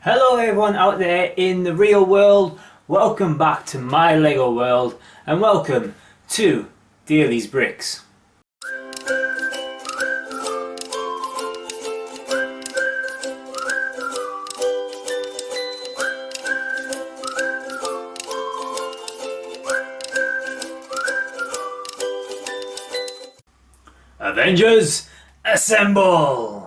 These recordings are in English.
Hello everyone out there in the real world, welcome back to my Lego world and welcome to Daly's Bricks. Avengers, assemble!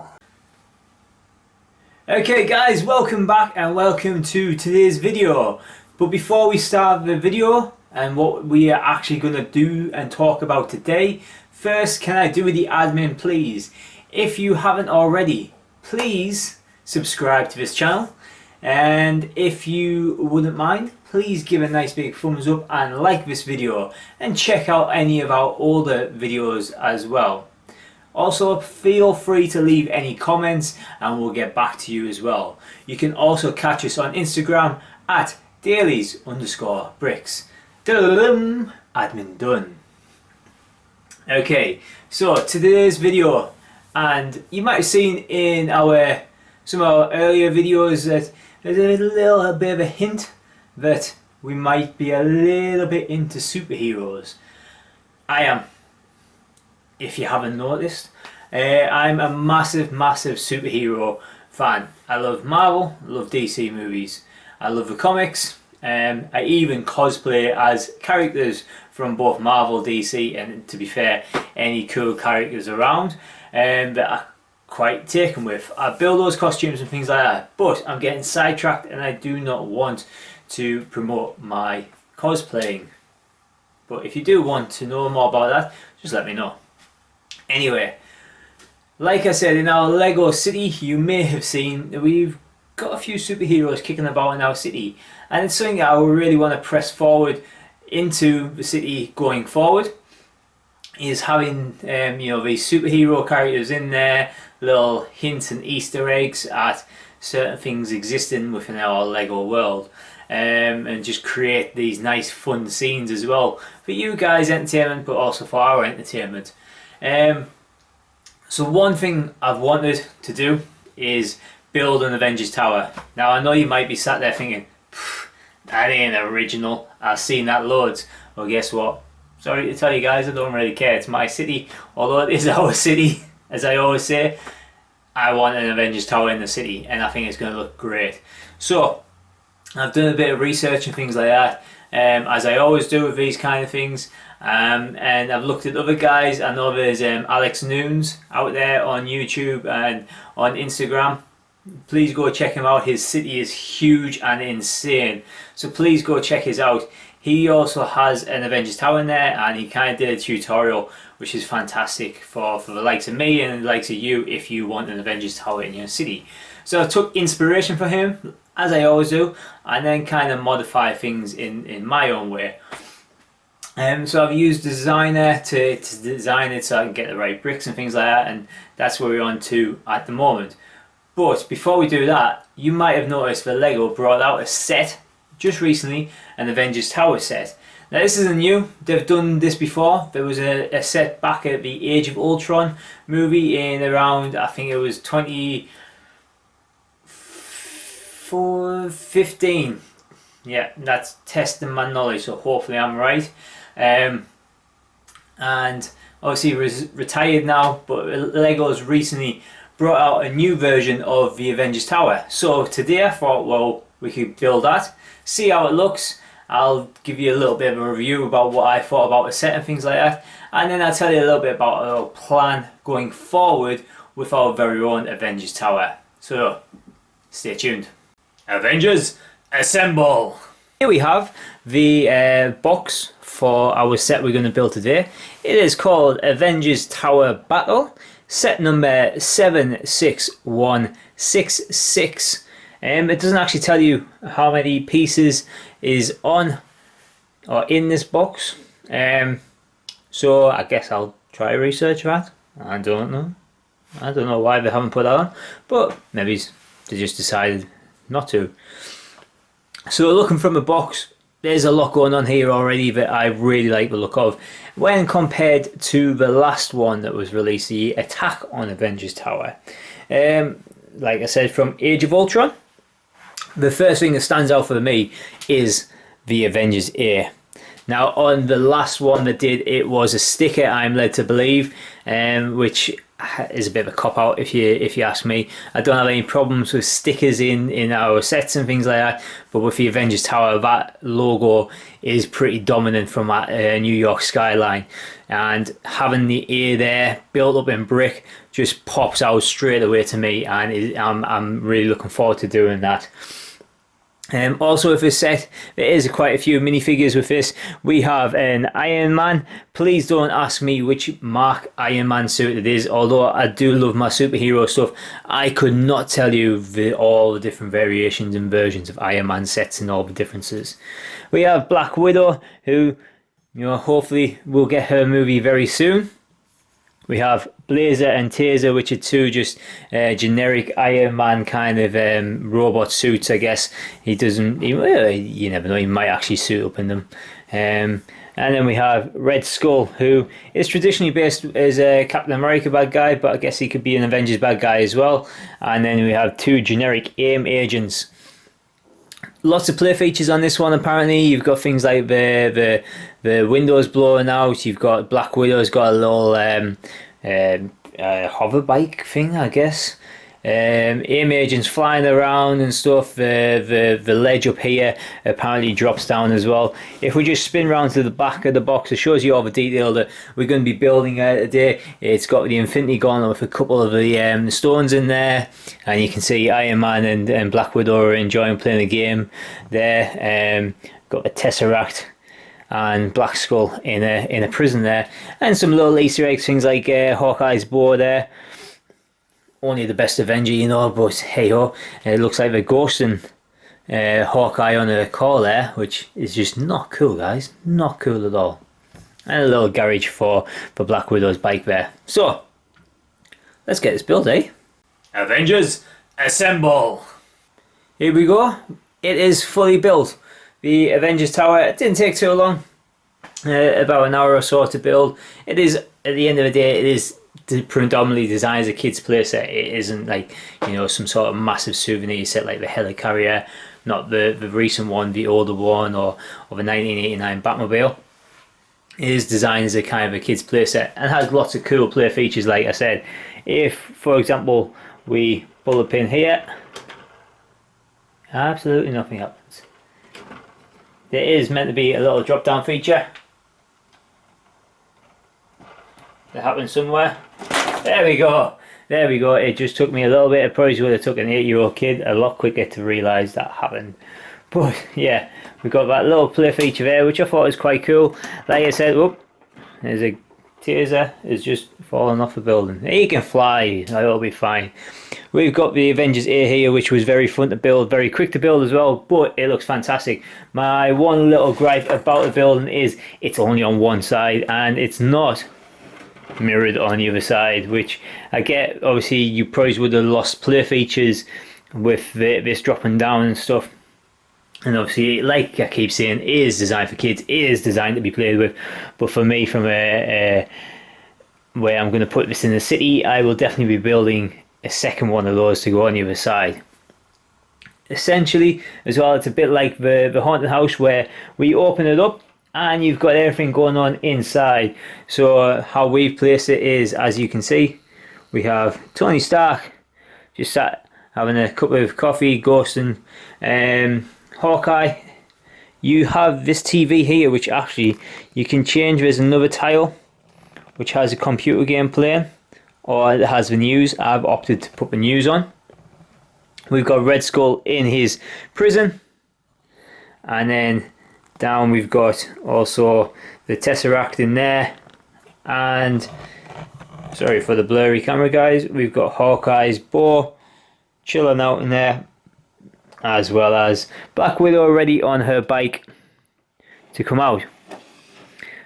Okay guys, welcome back and welcome to today's video. But before we start the video and what we are actually going to do and talk about today, first can I do the admin please? If you haven't already, please subscribe to this channel, and if you wouldn't mind, please give a nice big thumbs up and like this video, and check out any of our older videos as well. Also, feel free to leave any comments and we'll get back to you as well. You can also catch us on Instagram at dailies_bricks. Admin done. Okay, so today's video, and you might have seen in some of our earlier videos that there's a little bit of a hint that we might be a little bit into superheroes. I am. If you haven't noticed, I'm a massive superhero fan. I love Marvel, I love DC movies, I love the comics, I even cosplay as characters from both Marvel, DC, and to be fair, any cool characters around that I'm quite taken with. I build those costumes and things like that, but I'm getting sidetracked and I do not want to promote my cosplaying. But if you do want to know more about that, just let me know. Anyway, like I said, in our Lego city, you may have seen that we've got a few superheroes kicking about in our city, and it's something that I really want to press forward into the city going forward, is having these superhero characters in there, little hints and Easter eggs at certain things existing within our Lego world, and just create these nice fun scenes as well for you guys' entertainment, but also for our entertainment. So one thing I've wanted to do is build an Avengers Tower. Now I know you might be sat there thinking, that ain't original, I've seen that loads. Well, guess what? Sorry to tell you guys, I don't really care. It's my city, although it is our city, as I always say. I want an Avengers Tower in the city and I think it's going to look great. So I've done a bit of research and things like that, as I always do with these kind of things. And I've looked at other guys. I know there's Alex Noons out there on YouTube and on Instagram. Please go check him out. His city is huge and insane, so please go check his out. He also has an Avengers Tower in there, and he kind of did a tutorial which is fantastic for the likes of me and the likes of you if you want an Avengers Tower in your city. So I took inspiration from him, as I always do, and then kind of modify things in my own way. So I've used Designer to design it so I can get the right bricks and things like that, and that's where we're on to at the moment. But before we do that, you might have noticed that Lego brought out a set just recently, an Avengers Tower set. Now this isn't new, they've done this before. There was a set back at the Age of Ultron movie in around, I think it was 2015. Yeah, that's testing my knowledge, so hopefully I'm right. And obviously he retired now, but Lego's recently brought out a new version of the Avengers Tower. So today I thought, well, we could build that, see how it looks. I'll give you a little bit of a review about what I thought about the set and things like that, and then I'll tell you a little bit about our plan going forward with our very own Avengers Tower. So stay tuned. Avengers, assemble! Here we have the box for our set we're going to build today. It is called Avengers Tower Battle, set number 76166. It doesn't actually tell you how many pieces is on or in this box. So I guess I'll try to research that. I don't know. I don't know why they haven't put that on, but maybe they just decided not to. So looking from the box, there's a lot going on here already that I really like the look of. When compared to the last one that was released, the Attack on Avengers Tower. Like I said, from Age of Ultron. The first thing that stands out for me is the Avengers A. Now, on the last one that did, it was a sticker, I'm led to believe, which is a bit of a cop-out if you ask me. I don't have any problems with stickers in our sets and things like that, but with the Avengers Tower, that logo is pretty dominant from that New York skyline, and having the A there built up in brick just pops out straight away to me, and I'm really looking forward to doing that. Also with this set, there is quite a few minifigures with this. We have an Iron Man. Please don't ask me which Mark Iron Man suit it is, although I do love my superhero stuff. I could not tell you all the different variations and versions of Iron Man sets and all the differences. We have Black Widow, who, hopefully will get her movie very soon. We have Blazer and Taser, which are two just generic Iron Man kind of robot suits, I guess. You never know, he might actually suit up in them. And then we have Red Skull, who is traditionally based as a Captain America bad guy, but I guess he could be an Avengers bad guy as well. And then we have two generic AIM agents. Lots of play features on this one. Apparently, you've got things like the windows blowing out. You've got Black Widow's got a little hover bike thing, I guess. AIM agents flying around and stuff. The ledge up here apparently drops down as well. If we just spin around to the back of the box, it shows you all the detail that we're going to be building today. It's got the Infinity Gauntlet with a couple of the stones in there, and you can see Iron Man and Black Widow are enjoying playing the game there. Got the Tesseract and Black Skull in a prison there, and some little Easter eggs, things like Hawkeye's bow there. Only the best Avenger, but hey ho, it looks like they're ghosting Hawkeye on a call there, which is just not cool, guys. Not cool at all. And a little garage for Black Widow's bike there. So, let's get this built, eh? Avengers, assemble! Here we go. It is fully built. The Avengers Tower, it didn't take too long. About an hour or so to build. It is, at the end of the day, it is predominantly designed as a kid's playset. It isn't like some sort of massive souvenir set like the Helicarrier, not the recent one, the older one, or the 1989 Batmobile. It is designed as a kind of a kid's playset and has lots of cool play features. Like I said, if for example we pull a pin here, absolutely nothing happens. There is meant to be a little drop down feature that happens somewhere. There we go. There we go. It just took me a little bit. It probably would have took an 8-year-old kid a lot quicker to realise that happened. But yeah, we've got that little play feature there, which I thought was quite cool. Like I said, whoop, there's a Taser is just falling off the building. He can fly. That'll be fine. We've got the Avengers A here, which was very fun to build, very quick to build as well, but it looks fantastic. My one little gripe about the building is it's only on one side and it's not mirrored on the other side, which I get. Obviously you probably would have lost play features with this dropping down and stuff, and obviously, like I keep saying, it is designed for kids, it is designed to be played with, but for me, from where I'm going to put this in the city, I will definitely be building a second one of those to go on the other side. Essentially as well, it's a bit like the haunted house, where we open it up and you've got everything going on inside. So how we've placed it is, as you can see, we have Tony Stark just sat having a cup of coffee, ghosting Hawkeye. You have this TV here, which actually you can change. There's another tile which has a computer game playing, or it has the news. I've opted to put the news on. We've got Red Skull in his prison, and then down we've got also the Tesseract in there, and sorry for the blurry camera, guys, we've got Hawkeye's bow chilling out in there, as well as Black Widow ready on her bike to come out.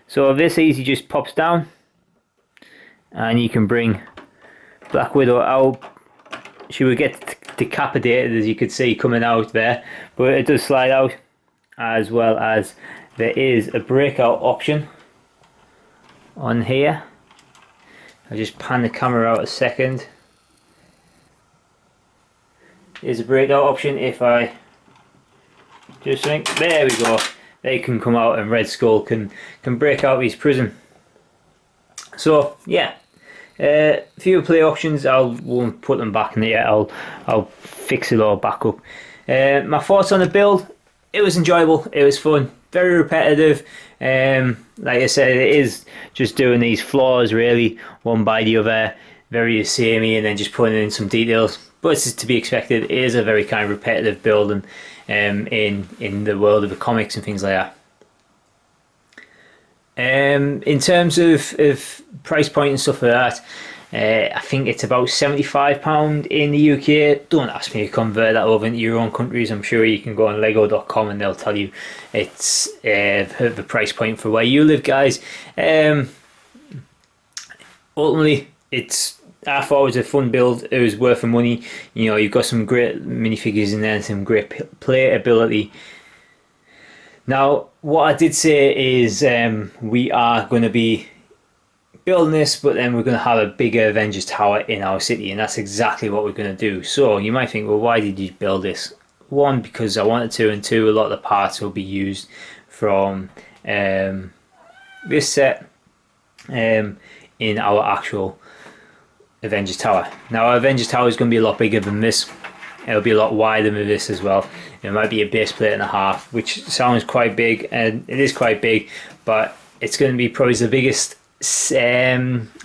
So this easy just pops down and you can bring Black Widow out. She would get decapitated, as you could see coming out there, but it does slide out, as well as there is a breakout option on here. I'll just pan the camera out a second. There's a breakout option if I just think, there we go. They can come out and Red Skull can break out of his prison. So yeah, a few play options. I won't put them back in there. I'll fix it all back up. My thoughts on the build: it was enjoyable. It was fun. Very repetitive. Like I said, it is just doing these floors really one by the other, very samey, and then just putting in some details. But it's to be expected. It is a very kind of repetitive building in the world of the comics and things like that. In terms of price point and stuff like that, I think it's about £75 in the UK. Don't ask me to convert that over into your own countries. I'm sure you can go on lego.com and they'll tell you it's the price point for where you live, guys. Ultimately, I thought it was a fun build. It was worth the money. You know, you've got some great minifigures in there and some great playability. Now, what I did say is we are going to be building this, but then we're going to have a bigger Avengers Tower in our city, and that's exactly what we're going to do. So you might think, well, why did you build this? One, because I wanted to, and two, a lot of the parts will be used from this set in our actual Avengers Tower. Now, our Avengers Tower is going to be a lot bigger than this. It'll be a lot wider than this as well. It might be a base plate and a half, which sounds quite big, and it is quite big, but it's going to be probably the biggest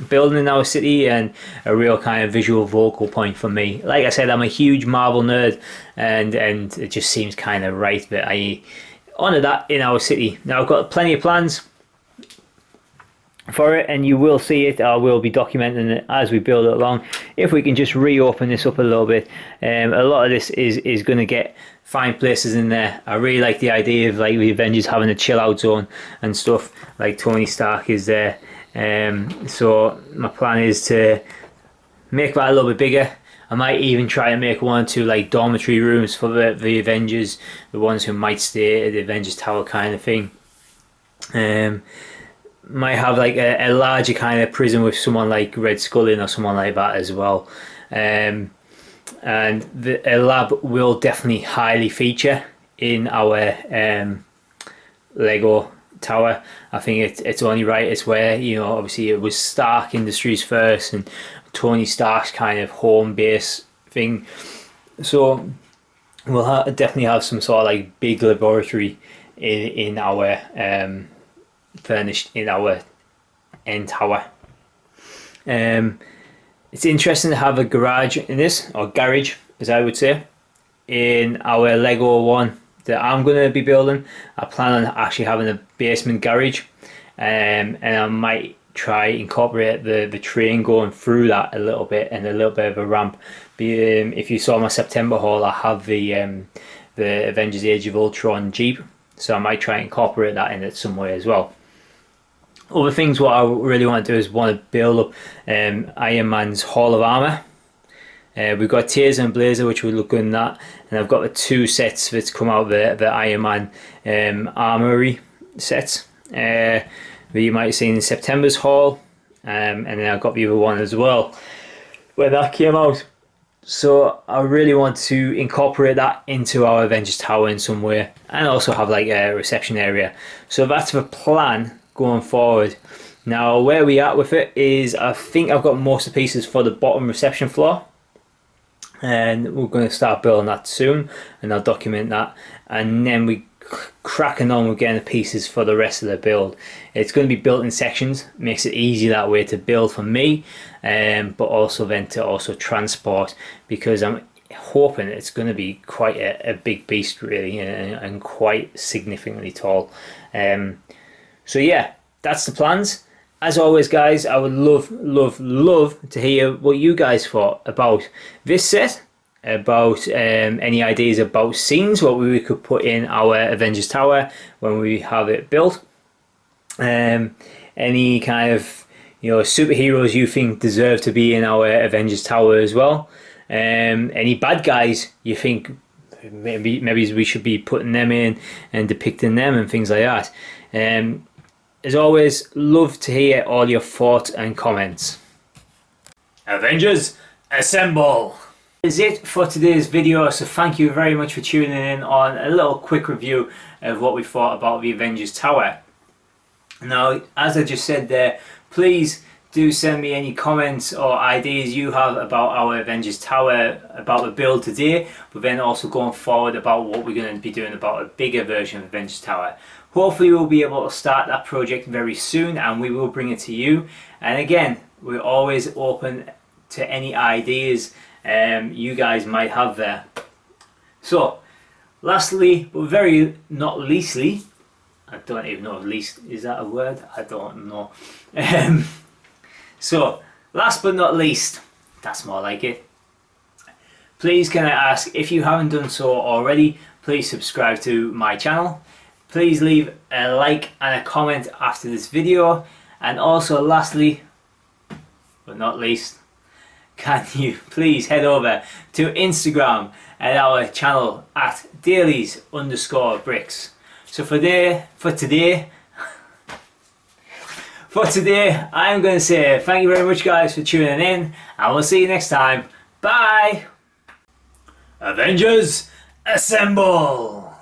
building in our city and a real kind of visual vocal point for me. Like I said, I'm a huge Marvel nerd, and it just seems kind of right that I honour that in our city. Now, I've got plenty of plans for it, and you will see it. I will be documenting it as we build it along. If we can just reopen this up a little bit, a lot of this is going to get fine places in there. I really like the idea of like the Avengers having a chill out zone and stuff, like Tony Stark is there. So my plan is to make that a little bit bigger. I might even try to make one or two like dormitory rooms for the Avengers, the ones who might stay at the Avengers Tower kind of thing. Might have like a larger kind of prison with someone like Red Skull in or someone like that as well. And a lab will definitely highly feature in our Lego Tower. I think it's only right. It's where, you know, obviously it was Stark Industries first and Tony Stark's kind of home base thing. So we'll definitely have some sort of like big laboratory in our furnished in our end tower. It's interesting to have a garage in this, or garage as I would say, in our Lego one that I'm going to be building. I plan on actually having a basement garage, and I might try incorporate the train going through that a little bit and a little bit of a ramp. If you saw my September haul, I have the Avengers Age of Ultron Jeep, so I might try and incorporate that in it some way as well. Other things what I really want to do is want to build up Iron Man's Hall of Armour. We've got Taser and Blazer, which we look good in that, and I've got the two sets that's come out, the Iron Man Armory sets that you might have seen in September's haul, and then I've got the other one as well when that came out. So I really want to incorporate that into our Avengers Tower in some way, and also have like a reception area. So that's the plan going forward. Now, where we at with it is, I think I've got most of the pieces for the bottom reception floor, and we're going to start building that soon, and I'll document that, and then we cracking on with getting the pieces for the rest of the build. It's going to be built in sections, makes it easy that way to build for me, but also then to also transport, because I'm hoping it's going to be quite a big beast really, and quite significantly tall. So yeah, that's the plans. As always, guys, I would love to hear what you guys thought about this set, about any ideas about scenes, what we could put in our Avengers Tower when we have it built. Any kind of, you know, superheroes you think deserve to be in our Avengers Tower as well. Any bad guys you think maybe we should be putting them in and depicting them and things like that. As always, love to hear all your thoughts and comments. Avengers, assemble! Is it for today's video, so thank you very much for tuning in on a little quick review of what we thought about the Avengers Tower. Now, as I just said there, please do send me any comments or ideas you have about our Avengers Tower, about the build today, but then also going forward about what we're going to be doing about a bigger version of Avengers Tower. Hopefully we'll be able to start that project very soon and we will bring it to you. And again, we're always open to any ideas you guys might have there. So, lastly, but very not leastly, I don't even know if least, is that a word? I don't know. So, last but not least, that's more like it. Please can I ask, if you haven't done so already, please subscribe to my channel. Please leave a like and a comment after this video. And also lastly, but not least, can you please head over to Instagram at our channel at dailies_bricks. So for today, I'm going to say thank you very much guys for tuning in, and we'll see you next time. Bye! Avengers, assemble!